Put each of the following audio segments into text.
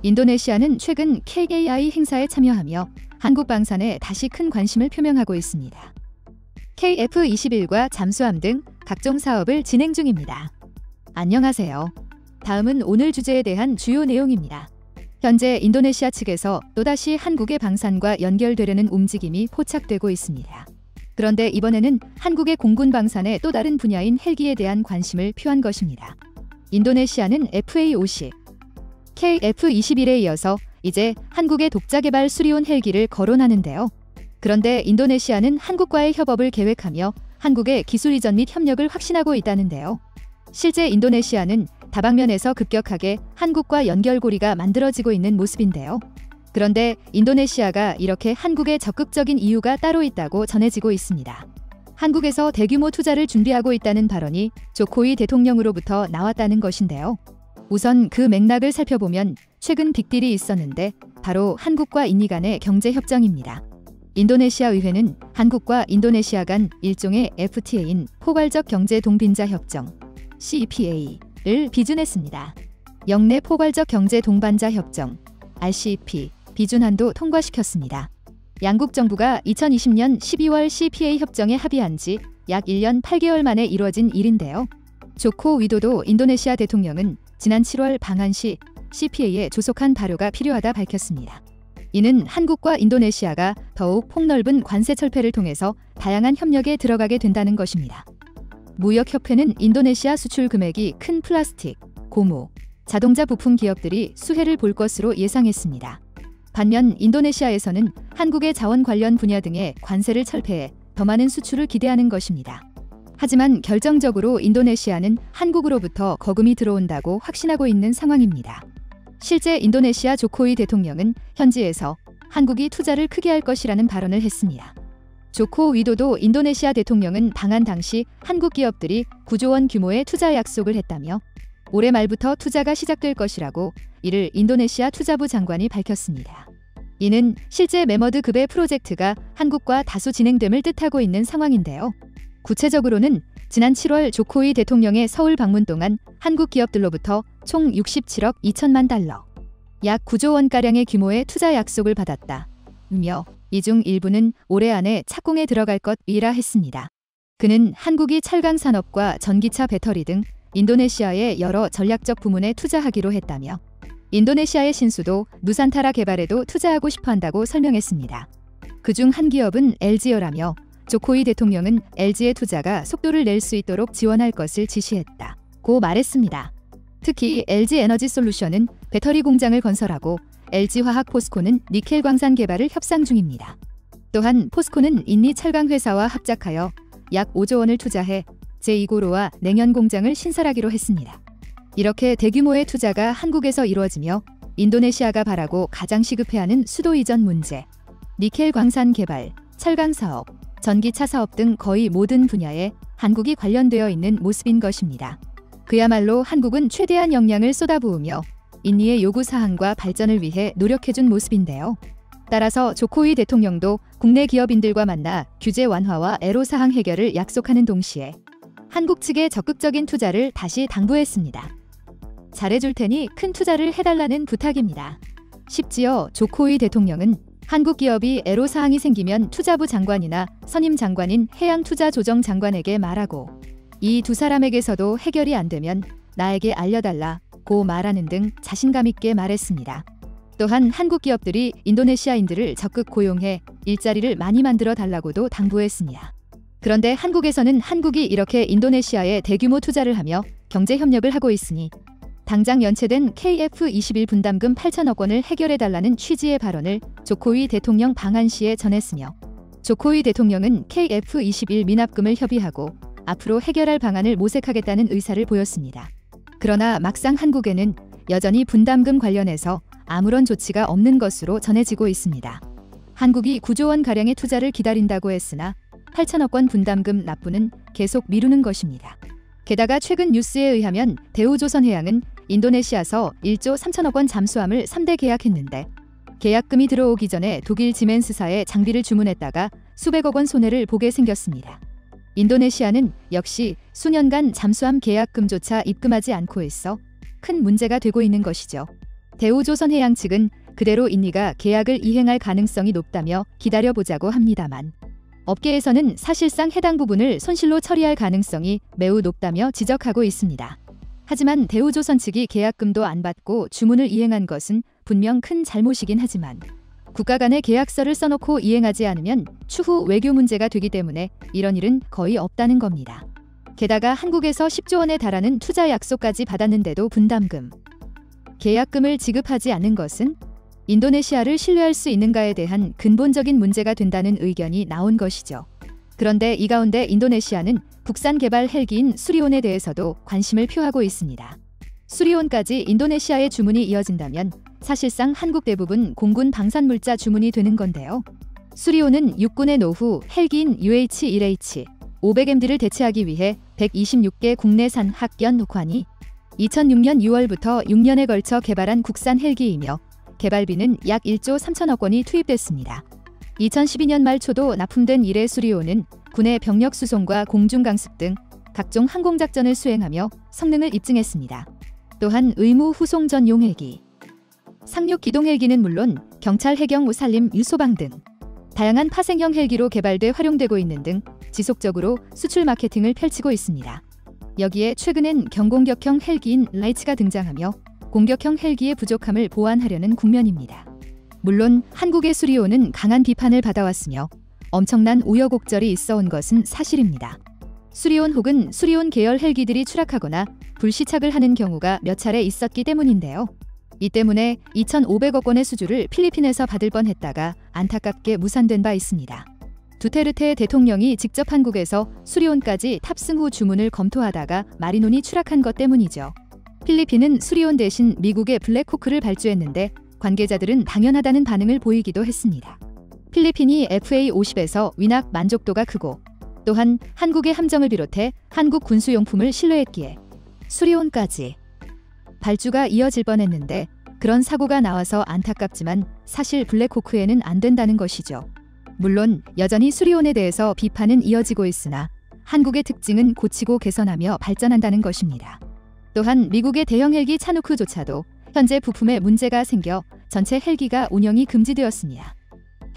인도네시아는 최근 KAI 행사에 참여하며 한국 방산에 다시 큰 관심을 표명하고 있습니다. KF-21과 잠수함 등 각종 사업을 진행 중입니다. 안녕하세요. 다음은 오늘 주제에 대한 주요 내용입니다. 현재 인도네시아 측에서 또다시 한국의 방산과 연결되려는 움직임이 포착되고 있습니다. 그런데 이번에는 한국의 공군 방산의 또 다른 분야인 헬기에 대한 관심을 표한 것입니다. 인도네시아는 FA-50, KF-21에 이어서 이제 한국의 독자 개발 수리온 헬기를 거론하는데요. 그런데 인도네시아는 한국과의 협업을 계획하며 한국의 기술 이전 및 협력을 확신하고 있다는데요. 실제 인도네시아는 다방면에서 급격하게 한국과 연결고리가 만들어지고 있는 모습인데요. 그런데 인도네시아가 이렇게 한국에 적극적인 이유가 따로 있다고 전해지고 있습니다. 한국에서 대규모 투자를 준비하고 있다는 발언이 조코이 대통령으로부터 나왔다는 것인데요. 우선 그 맥락을 살펴보면 최근 빅딜이 있었는데 바로 한국과 인도 간의 경제협정입니다. 인도네시아 의회는 한국과 인도네시아 간 일종의 FTA인 포괄적 경제 동반자 협정 CEPA를 비준했습니다. 영내 포괄적 경제 동반자 협정 RCEP 비준안도 통과시켰습니다. 양국 정부가 2020년 12월 CPA 협정에 합의한 지 약 1년 8개월 만에 이루어진 일인데요. 조코 위도도 인도네시아 대통령은 지난 7월 방한 시 CPA에 조속한 발효가 필요하다 밝혔습니다. 이는 한국과 인도네시아가 더욱 폭넓은 관세 철폐를 통해서 다양한 협력에 들어가게 된다는 것입니다. 무역협회는 인도네시아 수출 금액이 큰 플라스틱, 고무, 자동차 부품 기업들이 수혜를 볼 것으로 예상했습니다. 반면 인도네시아에서는 한국의 자원 관련 분야 등의 관세를 철폐해 더 많은 수출을 기대하는 것입니다. 하지만 결정적으로 인도네시아는 한국으로부터 거금이 들어온다고 확신하고 있는 상황입니다. 실제 인도네시아 조코이 대통령은 현지에서 한국이 투자를 크게 할 것이라는 발언을 했습니다. 조코 위도도 인도네시아 대통령은 방한 당시 한국 기업들이 9조 원 규모의 투자 약속을 했다며 올해 말부터 투자가 시작될 것이라고 이를 인도네시아 투자부 장관이 밝혔습니다. 이는 실제 메머드급의 프로젝트가 한국과 다수 진행됨을 뜻하고 있는 상황인데요. 구체적으로는 지난 7월 조코이 대통령의 서울 방문 동안 한국 기업들로부터 총 67억 2천만 달러, 약 9조 원가량의 규모의 투자 약속을 받았다며 이 중 일부는 올해 안에 착공에 들어갈 것이라 했습니다. 그는 한국이 철강 산업과 전기차 배터리 등 인도네시아의 여러 전략적 부문에 투자하기로 했다며 인도네시아의 신수도 누산타라 개발에도 투자하고 싶어 한다고 설명했습니다. 그중 한 기업은 LG여라며 조코이 대통령은 LG의 투자가 속도를 낼 수 있도록 지원할 것을 지시했다고 말했습니다. 특히 LG에너지솔루션은 배터리 공장을 건설하고 LG화학 포스코는 니켈 광산 개발을 협상 중입니다. 또한 포스코는 인니 철강 회사와 합작하여 약 5조 원을 투자해 제2고로와 냉연 공장을 신설하기로 했습니다. 이렇게 대규모의 투자가 한국에서 이루어지며 인도네시아가 바라고 가장 시급해하는 수도 이전 문제, 니켈 광산 개발, 철강 사업, 전기차 사업 등 거의 모든 분야에 한국이 관련되어 있는 모습인 것입니다. 그야말로 한국은 최대한 역량을 쏟아부으며 인니의 요구사항과 발전을 위해 노력해준 모습인데요. 따라서 조코이 대통령도 국내 기업인들과 만나 규제 완화와 애로사항 해결을 약속하는 동시에 한국 측의 적극적인 투자를 다시 당부했습니다. 잘해줄 테니 큰 투자를 해달라는 부탁입니다. 심지어 조코이 대통령은 한국 기업이 애로사항이 생기면 투자부 장관이나 선임 장관인 해양투자조정장관에게 말하고 이 두 사람에게서도 해결이 안 되면 나에게 알려달라고 말하는 등 자신감 있게 말했습니다. 또한 한국 기업들이 인도네시아인들을 적극 고용해 일자리를 많이 만들어 달라고도 당부했습니다. 그런데 한국에서는 한국이 이렇게 인도네시아에 대규모 투자를 하며 경제협력을 하고 있으니 당장 연체된 KF-21 분담금 8천억 원을 해결해달라는 취지의 발언을 조코이 대통령 방한 시에 전했으며 조코이 대통령은 KF-21 미납금을 협의하고 앞으로 해결할 방안을 모색하겠다는 의사를 보였습니다. 그러나 막상 한국에는 여전히 분담금 관련해서 아무런 조치가 없는 것으로 전해지고 있습니다. 한국이 9조 원가량의 투자를 기다린다고 했으나 8천억 원 분담금 납부는 계속 미루는 것입니다. 게다가 최근 뉴스에 의하면 대우조선해양은 인도네시아서 1조 3천억 원 잠수함을 3대 계약했는데 계약금이 들어오기 전에 독일 지멘스사에 장비를 주문했다가 수백억 원 손해를 보게 생겼습니다. 인도네시아는 역시 수년간 잠수함 계약금조차 입금하지 않고 있어 큰 문제가 되고 있는 것이죠. 대우조선해양 측은 그대로 인니가 계약을 이행할 가능성이 높다며 기다려보자고 합니다만 업계에서는 사실상 해당 부분을 손실로 처리할 가능성이 매우 높다며 지적하고 있습니다. 하지만 대우조선 측이 계약금도 안 받고 주문을 이행한 것은 분명 큰 잘못이긴 하지만 국가 간의 계약서를 써놓고 이행하지 않으면 추후 외교 문제가 되기 때문에 이런 일은 거의 없다는 겁니다. 게다가 한국에서 10조 원에 달하는 투자 약속까지 받았는데도 분담금, 계약금을 지급하지 않는 것은 인도네시아를 신뢰할 수 있는가에 대한 근본적인 문제가 된다는 의견이 나온 것이죠. 그런데 이 가운데 인도네시아는 국산 개발 헬기인 수리온에 대해서도 관심을 표하고 있습니다. 수리온까지 인도네시아의 주문이 이어진다면 사실상 한국 대부분 공군 방산물자 주문이 되는 건데요. 수리온은 육군의 노후 헬기인 UH-1H 500MD를 대체하기 위해 126개 국내산 학견 혹환이 2006년 6월부터 6년에 걸쳐 개발한 국산 헬기이며 개발비는 약 1조 3천억 원이 투입됐습니다. 2012년 말 초도 납품된 이래 수리온은 군의 병력 수송과 공중 강습 등 각종 항공작전을 수행하며 성능을 입증했습니다. 또한 의무 후송 전용 헬기, 상륙 기동 헬기는 물론 경찰 해경 산림 유소방 등 다양한 파생형 헬기로 개발돼 활용되고 있는 등 지속적으로 수출 마케팅을 펼치고 있습니다. 여기에 최근엔 경공격형 헬기인 라이츠가 등장하며 공격형 헬기의 부족함을 보완하려는 국면입니다. 물론 한국의 수리온은 강한 비판을 받아왔으며 엄청난 우여곡절이 있어온 것은 사실입니다. 수리온 혹은 수리온 계열 헬기들이 추락하거나 불시착을 하는 경우가 몇 차례 있었기 때문인데요. 이 때문에 2,500억 원의 수주를 필리핀에서 받을 뻔했다가 안타깝게 무산된 바 있습니다. 두테르테 대통령이 직접 한국에서 수리온까지 탑승 후 주문을 검토하다가 마리논이 추락한 것 때문이죠. 필리핀은 수리온 대신 미국의 블랙호크를 발주했는데 관계자들은 당연하다는 반응을 보이기도 했습니다. 필리핀이 FA-50에서 위낙 만족도가 크고 또한 한국의 함정을 비롯해 한국 군수용품을 신뢰했기에 수리온까지 발주가 이어질 뻔했는데 그런 사고가 나와서 안타깝지만 사실 블랙호크에는 안 된다는 것이죠. 물론 여전히 수리온에 대해서 비판은 이어지고 있으나 한국의 특징은 고치고 개선하며 발전한다는 것입니다. 또한 미국의 대형 헬기 차누크조차도 현재 부품에 문제가 생겨 전체 헬기가 운영이 금지되었습니다.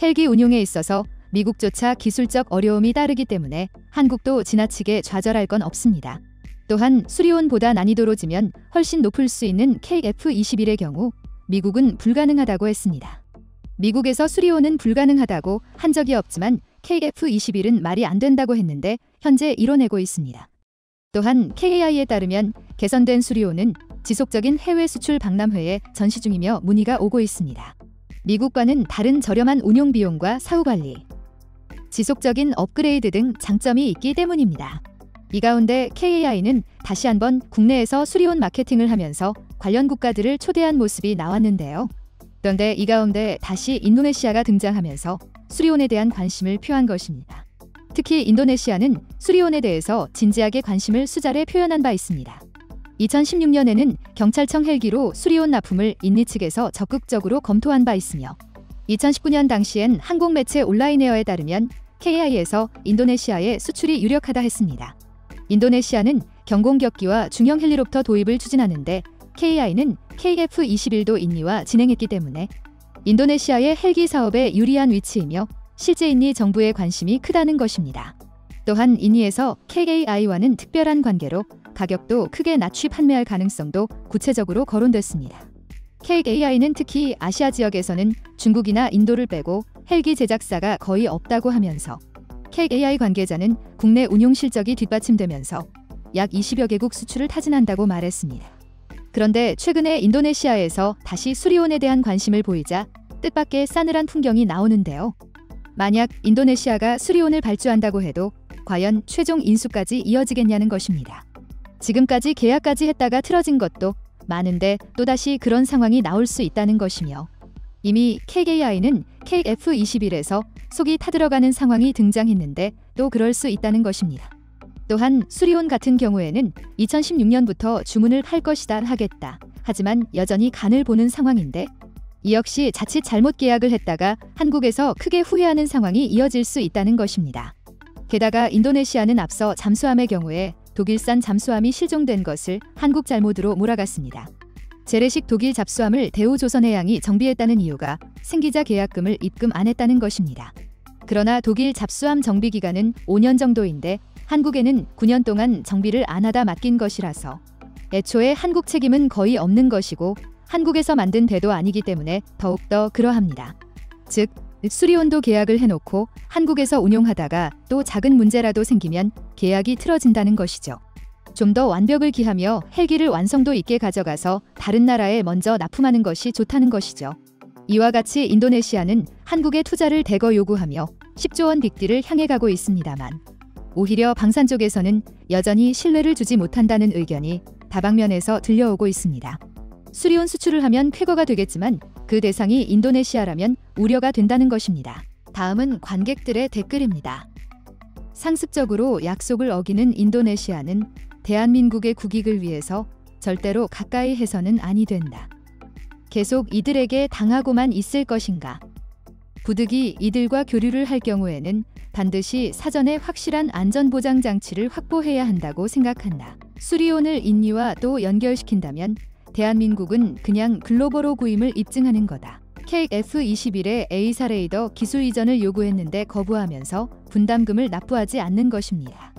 헬기 운용에 있어서 미국조차 기술적 어려움이 따르기 때문에 한국도 지나치게 좌절할 건 없습니다. 또한 수리온보다 난이도로 지면 훨씬 높을 수 있는 KF-21의 경우 미국은 불가능하다고 했습니다. 미국에서 수리온은 불가능하다고 한 적이 없지만 KF-21은 말이 안 된다고 했는데 현재 이뤄내고 있습니다. 또한 KAI에 따르면 개선된 수리온은 지속적인 해외 수출 박람회에 전시 중이며 문의가 오고 있습니다. 미국과는 다른 저렴한 운용 비용과 사후 관리, 지속적인 업그레이드 등 장점이 있기 때문입니다. 이 가운데 KAI는 다시 한번 국내에서 수리온 마케팅을 하면서 관련 국가들을 초대한 모습이 나왔는데요. 그런데 이 가운데 다시 인도네시아가 등장하면서 수리온에 대한 관심을 표한 것입니다. 특히 인도네시아는 수리온에 대해서 진지하게 관심을 수차례 표현한 바 있습니다. 2016년에는 경찰청 헬기로 수리온 납품을 인니 측에서 적극적으로 검토한 바 있으며 2019년 당시엔 한국 매체 온라인에어에 따르면 KAI에서 인도네시아에 수출이 유력하다 했습니다. 인도네시아는 경공격기와 중형 헬리콥터 도입을 추진하는데 KAI는 KF-21도 인니와 진행했기 때문에 인도네시아의 헬기 사업에 유리한 위치이며 실제 인니 정부의 관심이 크다는 것입니다. 또한 인니에서 KAI와는 특별한 관계로 가격도 크게 낮추 판매할 가능성도 구체적으로 거론됐습니다. KAI는 특히 아시아 지역에서는 중국이나 인도를 빼고 헬기 제작사가 거의 없다고 하면서 KAI 관계자는 국내 운용 실적이 뒷받침되면서 약 20여 개국 수출을 타진한다고 말했습니다. 그런데 최근에 인도네시아에서 다시 수리온에 대한 관심을 보이자 뜻밖의 싸늘한 풍경이 나오는데요. 만약 인도네시아가 수리온을 발주한다고 해도 과연 최종 인수까지 이어지겠냐는 것입니다. 지금까지 계약까지 했다가 틀어진 것도 많은데 또다시 그런 상황이 나올 수 있다는 것이며 이미 KAI는 KF-21에서 속이 타들어가는 상황이 등장했는데 또 그럴 수 있다는 것입니다. 또한 수리온 같은 경우에는 2016년부터 주문을 할 것이다 하겠다. 하지만 여전히 간을 보는 상황인데 이 역시 자칫 잘못 계약을 했다가 한국에서 크게 후회하는 상황이 이어질 수 있다는 것입니다. 게다가 인도네시아는 앞서 잠수함의 경우에 독일산 잠수함이 실종된 것을 한국 잘못으로 몰아갔습니다. 재래식 독일 잡수함을 대우조선해양이 정비했다는 이유가 생기자 계약금을 입금 안 했다는 것입니다. 그러나 독일 잡수함 정비 기간은 5년 정도인데 한국에는 9년 동안 정비를 안 하다 맡긴 것이라서 애초에 한국 책임은 거의 없는 것이고 한국에서 만든 배도 아니기 때문에 더욱더 그러합니다. 즉, 수리온도 계약을 해놓고 한국에서 운용하다가 또 작은 문제라도 생기면 계약이 틀어진다는 것이죠. 좀 더 완벽을 기하며 헬기를 완성도 있게 가져가서 다른 나라에 먼저 납품하는 것이 좋다는 것이죠. 이와 같이 인도네시아는 한국의 투자를 대거 요구하며 10조 원 빅딜을 향해 가고 있습니다만 오히려 방산 쪽에서는 여전히 신뢰를 주지 못한다는 의견이 다방면에서 들려오고 있습니다. 수리온 수출을 하면 쾌거가 되겠지만 그 대상이 인도네시아라면 우려가 된다는 것입니다. 다음은 관객들의 댓글입니다. 상습적으로 약속을 어기는 인도네시아는 대한민국의 국익을 위해서 절대로 가까이 해서는 아니 된다. 계속 이들에게 당하고만 있을 것인가? 부득이 이들과 교류를 할 경우에는 반드시 사전에 확실한 안전보장 장치를 확보해야 한다고 생각한다. 수리온을 인니와 또 연결시킨다면 대한민국은 그냥 글로벌 구임을 입증하는 거다. KF-21의 A사 레이더 기술 이전을 요구했는데 거부하면서 분담금을 납부하지 않는 것입니다.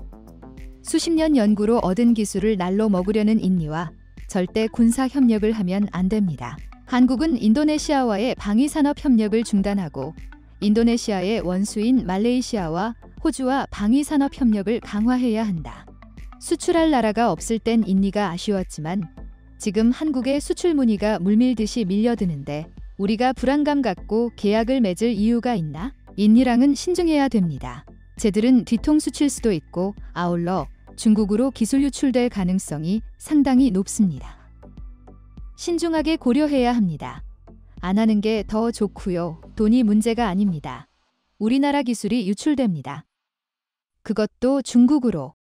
수십 년 연구로 얻은 기술을 날로 먹으려는 인니와 절대 군사 협력을 하면 안 됩니다. 한국은 인도네시아와의 방위산업 협력을 중단하고 인도네시아의 원수인 말레이시아와 호주와 방위산업 협력을 강화해야 한다. 수출할 나라가 없을 땐 인니가 아쉬웠지만 지금 한국의 수출 문의가 물밀듯이 밀려드는데 우리가 불안감 갖고 계약을 맺을 이유가 있나? 인니랑은 신중해야 됩니다. 쟤들은 뒤통수 칠 수도 있고 아울러 중국으로 기술 유출될 가능성이 상당히 높습니다. 신중하게 고려해야 합니다. 안 하는 게 더 좋고요. 돈이 문제가 아닙니다. 우리나라 기술이 유출됩니다. 그것도 중국으로.